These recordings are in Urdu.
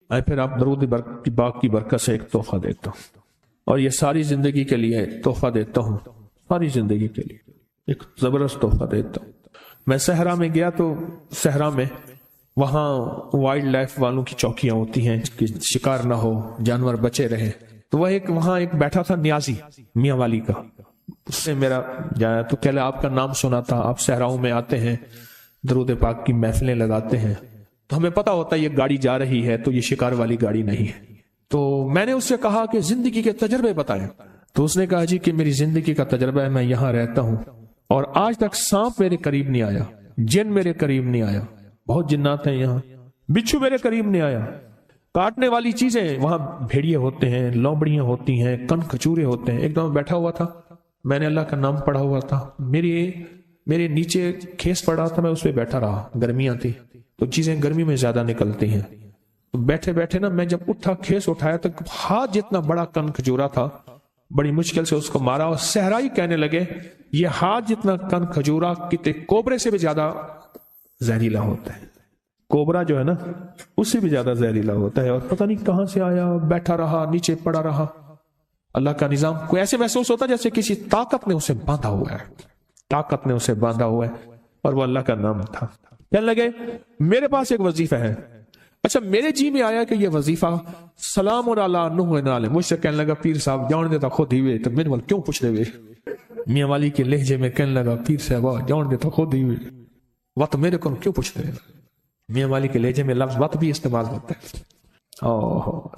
میں پھر آپ درود کی باغ کی برکت سے ایک تحفہ دیتا ہوں، اور یہ ساری زندگی کے لیے تحفہ دیتا ہوں، ساری زندگی کے لیے ایک زبردست تحفہ دیتا ہوں۔ میں صحرا میں گیا تو صحرا میں وہاں وائلڈ لائف والوں کی چوکیاں ہوتی ہیں کہ شکار نہ ہو، جانور بچے رہے، تو وہ وہاں ایک بیٹھا تھا نیازی میاں والی کا، اس سے میرا جایا تو کہلا آپ کا نام سنا تھا، آپ صحراؤں میں آتے ہیں، درود پاک کی محفلیں لگاتے ہیں، تو ہمیں پتا ہوتا ہے یہ گاڑی جا رہی ہے تو یہ شکار والی گاڑی نہیں ہے۔ تو میں نے اس سے کہا کہ زندگی کے تجربے بتائیں، تو اس نے کہا جی کہ میری زندگی کا تجربہ ہے، میں یہاں رہتا ہوں اور آج تک سانپ میرے قریب نہیں آیا، جن میرے قریب نہیں آیا، بہت جنات ہیں یہاں، بچھو میرے قریب نہیں آیا، کاٹنے والی چیزیں وہاں بھیڑیے ہوتے ہیں، لومڑیاں ہوتی ہیں، کن کھچورے ہوتے ہیں۔ ایک دم بیٹھا ہوا تھا، میں نے اللہ کا نام پڑھا ہوا تھا، میرے نیچے کھیس پڑا تھا، میں اس پہ بیٹھا رہا، گرمیاں تھی تو چیزیں گرمی میں زیادہ نکلتی ہیں، تو بیٹھے بیٹھے نا میں جب اٹھا، کھیس اٹھایا تو ہاتھ جتنا بڑا کن کھجورا تھا، بڑی مشکل سے اس کو مارا، اور صحرائی کہنے لگے یہ ہاتھ جتنا کن کھجورا کتے کوبرے سے بھی زیادہ زہریلا ہوتا ہے، کوبرا جو ہے نا اس سے بھی زیادہ زہریلا ہوتا ہے، اور پتہ نہیں کہاں سے آیا، بیٹھا رہا، نیچے پڑا رہا۔ اللہ کا نظام کوئی ایسے محسوس ہوتا جیسے کسی طاقت نے اسے باندھا ہوا ہے، طاقت نے اسے باندھا ہوا ہے، اور وہ اللہ کا نام تھا۔ کہنے لگے میرے پاس ایک وظیفہ ہے۔ اچھا میرے جی میں آیا کہ یہ وظیفہ سلام علی نوح علیہ، مجھ سے کہنے لگا پیر صاحب جان دیتا خود ہی وے، تو میں نے کیوں پوچھ رہے میاں والی کے لہجے میں کہنے لگا پیر صاحب جان دیتا خود ہی وے، وقت میرے کو کیوں پوچھ رہے؟ میاں والی کے لہجے میں لفظ وقت بھی استعمال ہوتا ہے۔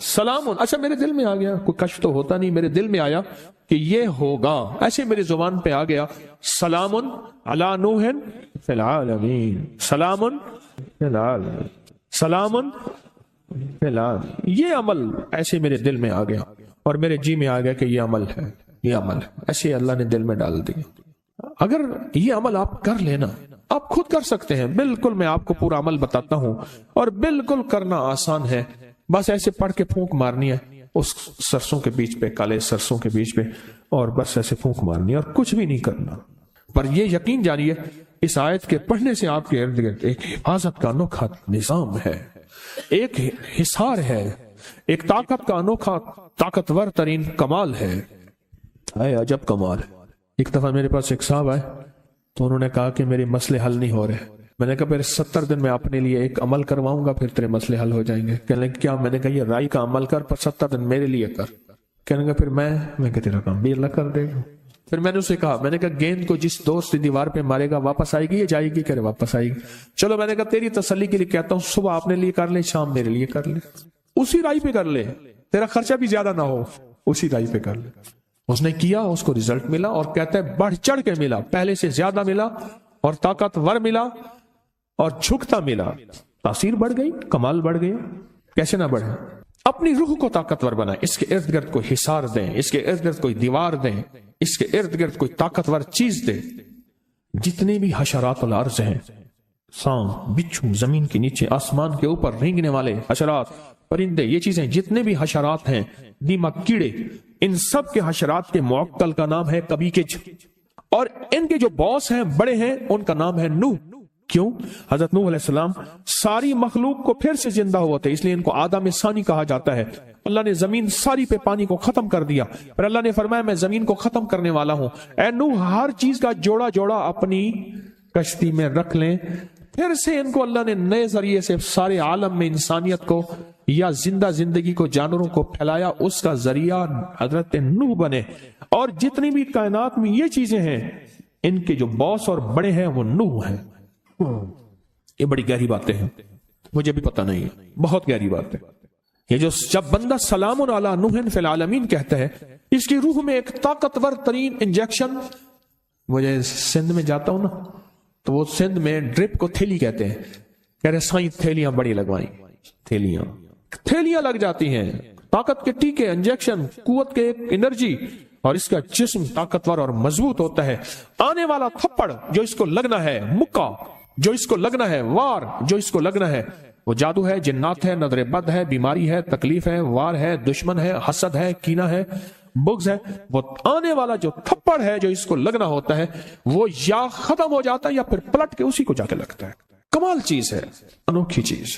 سلام، اچھا میرے دل میں آ گیا، کوئی کشف تو ہوتا نہیں، میرے دل میں آیا کہ یہ ہوگا، ایسے میری زبان پہ آ گیا سلام علی نوح فی العالمین، سلام فی العالمین، سلام فی العالمین، یہ عمل ایسے میرے دل میں آ گیا، اور میرے جی میں آ گیا کہ یہ عمل ہے، یہ عمل ہے، ایسے اللہ نے دل میں ڈال دیا۔ اگر یہ عمل آپ کر لینا، آپ خود کر سکتے ہیں، بالکل میں آپ کو پورا عمل بتاتا ہوں، اور بالکل کرنا آسان ہے، بس ایسے پڑھ کے پھونک مارنی ہے اس سرسوں کے بیچ پہ، کالے سرسوں کے بیچ پہ، اور بس ایسے پھونک مارنی ہے اور کچھ بھی نہیں کرنا۔ پر یہ یقین جانیے اس آیت کے پڑھنے سے آپ کے ارد گرد ایک حفاظت کا انوکھا نظام ہے، ایک حصار ہے، ایک طاقت کا انوکھا طاقتور ترین کمال ہے۔ اے عجب کمال ہے۔ ایک دفعہ میرے پاس ایک صاحب آئے تو انہوں نے کہا کہ میرے مسئلے حل نہیں ہو رہے۔ میں نے کہا پھر 70 دن میں اپنے لیے ایک عمل کرواؤں گا، پھر تیرے مسئلے حل ہو جائیں گے۔ کہنے لگے کیا؟ میں نے کہا یہ رائی کا عمل کر، پر 70 دن میرے لیے کر۔ کہنے لگا پھر میں کہ تیرا کام بھی اللہ کر دے گا۔ پھر میں نے اسے کہا، میں نے کہا گیند کو جس دوست دیوار پہ مارے گا واپس آئے گی یا جائے گی؟ کہہ رہے واپس آئے گی۔ چلو میں نے کہا تیری تسلی کے لیے کہتا ہوں صبح اپنے لیے کر لے، شام میرے لیے کر لے، اسی رائی پہ کر لے، تیرا خرچہ بھی زیادہ نہ ہو، اسی رائی پہ کر لے۔ اس نے کیا، اس کو رزلٹ ملا، اور کہتا ہے بڑھ چڑھ کے ملا، پہلے سے زیادہ ملا، اور طاقتور ملا، اور جھکتا ملا، تاثیر بڑھ گئی، کمال بڑھ گیا۔ کیسے نہ بڑھے؟ اپنی روح کو طاقتور بنائیں، اس کے ارد گرد کوئی حصار دیں، اس کے ارد گرد کوئی دیوار دیں، اس کے ارد گرد کوئی طاقتور چیز دیں۔ جتنے بھی حشرات الارض ہیں، سانپ، بچھو، زمین کے نیچے، آسمان کے اوپر رینگنے والے حشرات، پرندے، یہ چیزیں جتنے بھی حشرات ہیں، دیمک، کیڑے، ان سب کے حشرات کے معقل کا نام ہے کبیکج، اور ان کے جو باس ہیں، بڑے ہیں، ان کا نام ہے نوح۔ کیوں؟ حضرت نوح علیہ السلام ساری مخلوق کو پھر سے زندہ ہوا تھے، اس لیے ان کو آدم ثانی کہا جاتا ہے۔ اللہ نے زمین ساری پہ پانی کو ختم کر دیا، اور اللہ نے فرمایا میں زمین کو ختم کرنے والا ہوں، اے نوح ہر چیز کا جوڑا جوڑا اپنی کشتی میں رکھ لیں۔ پھر سے ان کو اللہ نے نئے ذریعے سے سارے عالم میں انسانیت کو یا زندہ زندگی کو، جانوروں کو پھیلایا، اس کا ذریعہ حضرت نوح بنے۔ اور جتنی بھی کائنات میں یہ چیزیں ہیں، ان کے جو باس اور بڑے ہیں وہ نوح ہیں۔ یہ بڑی گہری باتیں ہیں، مجھے بھی پتہ نہیں ہے، بہت گہری بات ہے یہ۔ جو جب بندہ سلام علی نوح فی العالمین کہتا ہے، اس کی روح میں ایک طاقتور ترین انجیکشن۔ مجھے سندھ میں جاتا ہوں نا، تو وہ سندھ میں ڈرپ کو تھیلی کہتے ہیں، کہہ رہے سائیں تھیلیاں بڑی لگوائیں، تھیلیاں لگ جاتی ہیں، طاقت کے ٹیکے، انجیکشن، قوت کے ایک انرجی، اور اس کا جسم طاقتور اور مضبوط ہوتا ہے۔ آنے والا تھپڑ جو اس کو لگنا ہے، مکہ جو اس کو لگنا ہے، وار جو اس کو لگنا ہے، وہ جادو ہے، جنات ہے، نظر بد ہے، بیماری ہے، تکلیف ہے، وار ہے، دشمن ہے، حسد ہے، کینہ ہے، بغض ہے۔ وہ آنے والا جو تھپڑ ہے جو اس کو لگنا ہوتا ہے، وہ یا ختم ہو جاتا ہے یا پھر پلٹ کے اسی کو جا کے لگتا ہے۔ کمال چیز ہے، انوکھی چیز۔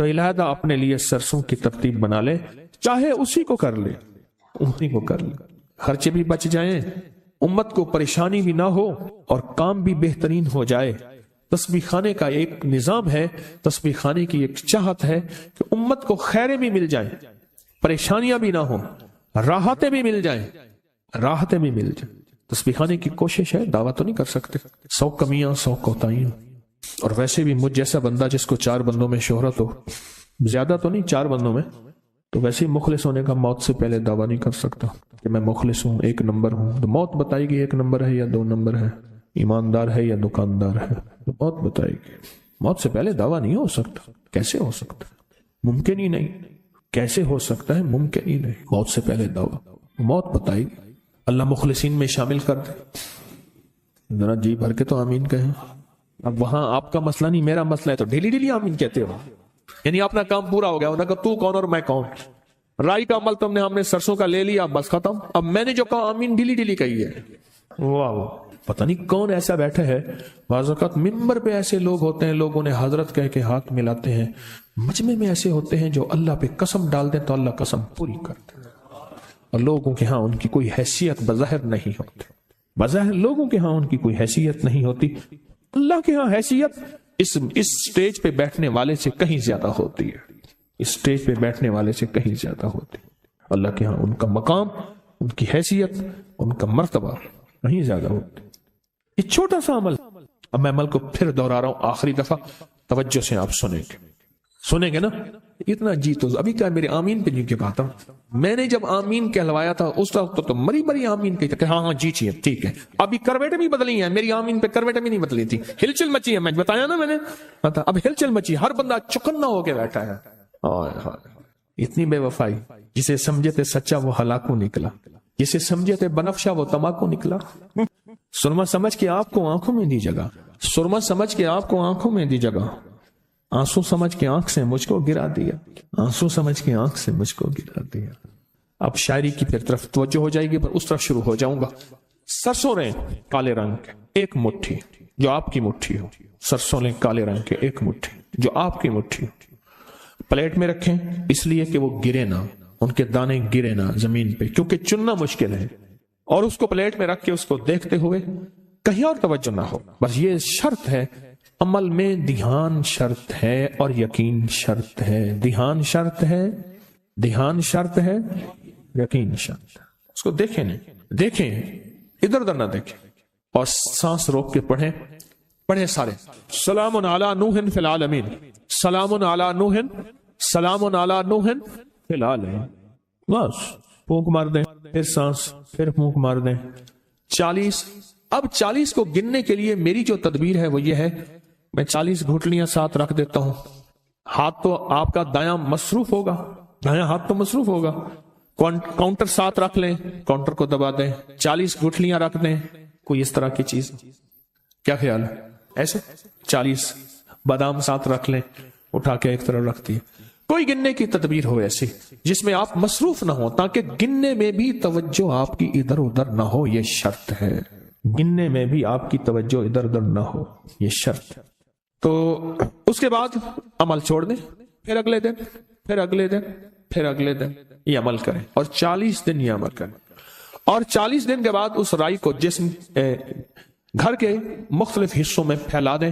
تو علیحدہ اپنے لیے سرسوں کی ترتیب بنا لے، چاہے اسی کو کر لے، اسی کو کر لے، خرچے بھی بچ جائیں، امت کو پریشانی بھی نہ ہو اور کام بھی بہترین ہو جائے۔ تسبیح خانے کا ایک نظام ہے، تسبیح خانے کی ایک چاہت ہے کہ امت کو خیریں بھی مل جائیں، پریشانیاں بھی نہ ہوں، راحتیں بھی مل جائیں، راحتیں بھی مل جائیں۔ تسبیح خانے کی کوشش ہے، دعویٰ تو نہیں کر سکتے، 100 کمیاں 100 کوتاہیاں، اور ویسے بھی مجھ جیسا بندہ جس کو 4 بندوں میں شہرت ہو، زیادہ تو نہیں 4 بندوں میں، تو ویسے ہی مخلص ہونے کا موت سے پہلے دعویٰ نہیں کر سکتا کہ میں مخلص ہوں، 1 نمبر ہوں۔ تو موت بتائے گی 1 نمبر ہے یا 2 نمبر ہے، ایماندار ہے یا دکاندار ہے، تو موت بتائے گی۔ موت سے پہلے دعویٰ نہیں ہو سکتا، کیسے ہو سکتا ہے؟ ممکن ہی نہیں، کیسے ہو سکتا ہے؟ ممکن ہی نہیں، موت سے پہلے دعویٰ، موت بتائے گی۔ اللہ مخلصین میں شامل کر دے، ذرا جی بھر کے تو آمین کہیں۔ اب وہاں آپ کا مسئلہ نہیں، میرا مسئلہ ہے، تو ڈیلی ڈیلی آمین کہتے ہو، یعنی اپنا کام پورا ہو گیا، انہوں نے کہا تو کون اور میں کون، رائی کا عمل تم نے ہم نے سرسوں کا لے لیا، بس ختم۔ اب میں نے جو کہا آمین ڈیلی ڈیلی کہی ہے۔ واہ، پتہ نہیں کون ایسا بیٹھا ہے، بعض اوقات منبر پہ ایسے لوگ ہوتے ہیں، لوگ انہیں حضرت کہہ کے ہاتھ ملاتے ہیں، مجمع میں ایسے ہوتے ہیں جو اللہ پہ قسم ڈال دیں تو اللہ قسم پوری کرتے ہیں، اور لوگوں کے ہاں ان کی کوئی حیثیت بظاہر نہیں ہوتی، بظاہر لوگوں کے ہاں ان کی کوئی حیثیت نہیں ہوتی، اللہ کے ہاں حیثیت اس سٹیج پہ بیٹھنے والے سے کہیں زیادہ ہوتی ہے، اس سٹیج پہ بیٹھنے والے سے کہیں زیادہ ہوتی ہے، اللہ کے ہاں ان کا مقام، ان کی حیثیت، ان کا مرتبہ کہیں زیادہ ہوتی ہے۔ یہ چھوٹا سا عمل، اب میں عمل کو پھر دہرا رہا ہوں آخری دفعہ، توجہ سے آپ سنیں گے نا؟ اتنا جی تو ابھی کیا میرے آمین پہ نہیں کے بات ہوں، میں نے جب آمین کہلوایا تھا اس وقت تو مری مری آمین کہی تھا کہ ہاں ہاں جی چاہیے، ٹھیک ہے۔ ابھی کرویٹیں بھی بدلی ہیں، میری آمین پہ کرویٹیں بھی نہیں بدلی تھی، ہلچل مچی ہے، میں بتایا نا میں نے، اب ہلچل مچی، ہر بندہ چکنا ہو کے بیٹھا ہے۔ اتنی بے وفائی، جسے سمجھے تھے سچا وہ ہلاکو نکلا، جسے سمجھے تھے بنفشا وہ تماکو نکلا۔ سرما سمجھ کے آپ کو آنکھوں میں دی جگہ، سرما سمجھ کے آپ کو آنکھوں میں دی جگہ، آنسو سمجھ کے آنکھ سے مجھ کو گرا دیا، آنسو سمجھ کے آنکھ سے مجھ کو گرا دیا۔ اب شاعری کی پھر طرف توجہ ہو جائے گی، پر اس طرف شروع ہو جاؤں گا۔ سرسوں لیں کالے رنگ کے 1 مٹھی جو آپ کی مٹھی ہو، سرسوں لیں کالے رنگ کے 1 مٹھی جو آپ کی مٹھی ہو، پلیٹ میں رکھیں اس لیے کہ وہ گرے نہ، ان کے دانے گرے نہ زمین پہ، کیونکہ چننا مشکل ہے، اور اس کو پلیٹ میں رکھ کے اس کو دیکھتے ہوئے کہیں اور توجہ نہ ہو۔ بس یہ شرط ہے، عمل میں دھیان شرط ہے اور یقین شرط ہے، دھیان شرط ہے، دھیان شرط ہے، یقین شرط ہے۔ اس کو دیکھیں نہیں، دیکھیں ادھر ادھر نہ دیکھیں، اور سانس روک کے پڑھیں سارے۔ سلام علی نوح فی العالمین، سلام علی نوح، سلام علی نوح فی العالمین، بس پھونک مار دیں، پھر سانس، پھر پھونک مار دیں۔ 40، اب 40 کو گننے کے لیے میری جو تدبیر ہے وہ یہ ہے، میں 40 گھٹلیاں ساتھ رکھ دیتا ہوں، ہاتھ تو آپ کا دایاں مصروف ہوگا، دایاں ہاتھ تو مصروف ہوگا، کاؤنٹر ساتھ رکھ لیں، کاؤنٹر کو دبا دیں، 40 گھٹلیاں رکھ دیں، کوئی اس طرح کی چیز، کیا خیال ہے؟ ایسے 40 بادام ساتھ رکھ لیں، اٹھا کے ایک طرف رکھ دیے، کوئی گننے کی تدبیر ہو ایسی جس میں آپ مصروف نہ ہو، تاکہ گننے میں بھی توجہ آپ کی ادھر ادھر نہ ہو، یہ شرط ہے، گننے میں بھی آپ کی توجہ ادھر ادھر نہ ہو، یہ شرط ہے۔ تو اس کے بعد عمل چھوڑ دیں، پھر اگلے دن، پھر اگلے دن، پھر اگلے دن یہ عمل کریں، اور 40 دن یہ عمل کریں، اور 40 دن کے بعد اس رائی کو جسم گھر کے مختلف حصوں میں پھیلا دیں،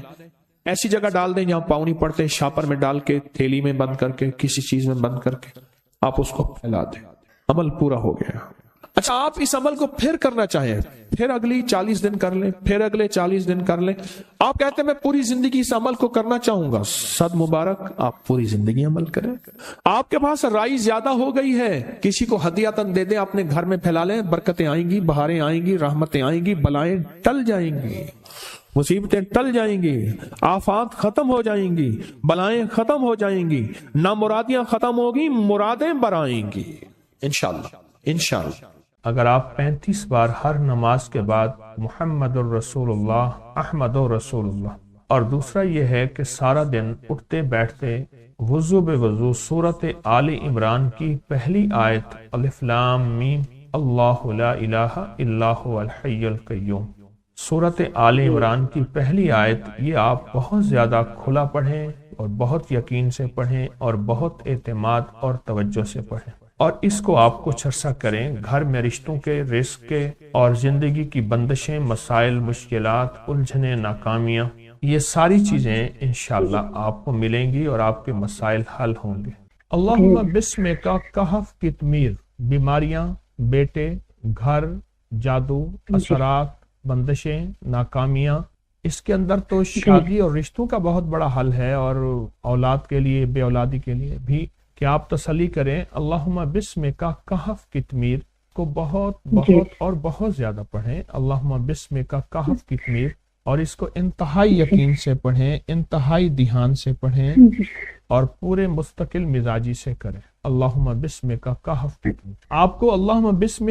ایسی جگہ ڈال دیں جہاں پاؤں نہیں پڑتے، شاپر میں ڈال کے، تھیلی میں بند کر کے، کسی چیز میں بند کر کے آپ اس کو پھیلا دیں، عمل پورا ہو گیا۔ اچھا، آپ اس عمل کو پھر کرنا چاہیں، پھر اگلی 40 دن کر لیں، پھر اگلے 40 دن کر لیں، آپ کہتے ہیں میں پوری زندگی اس عمل کو کرنا چاہوں گا، صد مبارک، آپ پوری زندگی عمل کریں۔ آپ کے پاس رائی زیادہ ہو گئی ہے، کسی کو ہدیاتاً دے دیں، اپنے گھر میں پھیلا لیں، برکتیں آئیں گی، بہاریں آئیں گی، رحمتیں آئیں گی، بلائیں ٹل جائیں گی، مصیبتیں ٹل جائیں گی، آفات ختم ہو جائیں گی، بلائیں ختم ہو جائیں گی، نامرادیاں ختم ہوگی، مرادیں برآئیں گی انشاءاللہ، انشاءاللہ۔ اگر آپ 35 بار ہر نماز کے بعد محمد الرسول اللہ، احمد الرسول اللہ، اور دوسرا یہ ہے کہ سارا دن اٹھتے بیٹھتے وضو بے وضو سورت آل عمران کی پہلی آیت الف لام میم اللہ لا الہ الا هو الحی القیوم، سورت آل عمران کی پہلی آیت، یہ آپ بہت زیادہ کھلا پڑھیں، اور بہت یقین سے پڑھیں اور بہت اعتماد اور توجہ سے پڑھیں، اور اس کو آپ کچھ عرصہ کریں۔ گھر میں رشتوں کے، رزق کے اور زندگی کی بندشیں، مسائل، مشکلات، الجھنیں، ناکامیاں، یہ ساری چیزیں انشاءاللہ آپ کو ملیں گی اور آپ کے مسائل حل ہوں گے۔ اللہم بسمک کہف کتمیر، بیماریاں، بیٹے، گھر، جادو، اثرات، بندشیں، ناکامیاں، اس کے اندر تو شادی اور رشتوں کا بہت بڑا حل ہے، اور اولاد کے لیے، بے اولادی کے لیے بھی، کہ آپ تسلی کریں اللہم بسمک کہف کتمیر کو بہت بہت اور بہت زیادہ پڑھیں۔ اللہم بسمک کہف کتمیر، اور اس کو انتہائی یقین سے پڑھیں، انتہائی دھیان سے پڑھیں اور پورے مستقل مزاجی سے کریں۔ اللہم بسمک کہف کتمیر۔ آپ کو اللہم بسمک